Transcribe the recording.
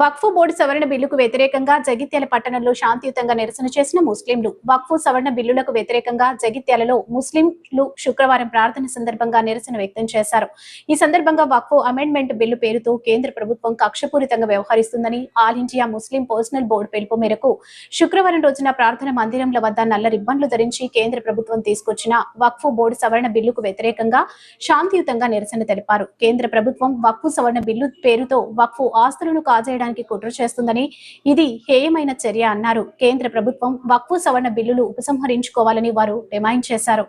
వక్ఫ్ board సవరణ బిల్లుకు వ్యతిరేకంగా జగిత్యాల పట్టణంలో శాంతియుతంగా నిరసన చేసిన ముస్లింలు. వక్ఫ్ సవరణ బిల్లులకు వ్యతిరేకంగా జగిత్యాలలో ముస్లింలు శుక్రవారం ప్రార్థన సందర్భంగా నిరసన వ్యక్తం చేశారు. ఈ సందర్భంగా వక్ఫ్ అమెండ్మెంట్ బిల్లు పేరుతో కేంద్ర ప్రభుత్వం కక్షపూరితంగా వ్యవహరిస్తుందని all India Muslim personal board పిలుపు మేరకు శుక్రవారం రోజున ప్రార్థన మందిరంల వద్ద నల్ల రిబ్బన్లు ధరించి కేంద్ర ప్రభుత్వం తీసుకొచ్చిన వక్ఫ్ బోర్డు సవరణ బిల్లుకు వ్యతిరేకంగా శాంతియుతంగా నిరసన తెలిపారు. కేంద్ర ప్రభుత్వం వక్ఫ్ సవరణ బిల్లు పేరుతో వక్ఫ్ ఆస్తులను కాజేయడానికి కుట్ర చేస్తుందని, ఇది హేయమైన చర్య అన్నారు. కేంద్ర ప్రభుత్వం వక్ఫ్ సవరణ బిల్లులు ఉపసంహరించుకోవాలని వారు డిమాండ్ చేశారు.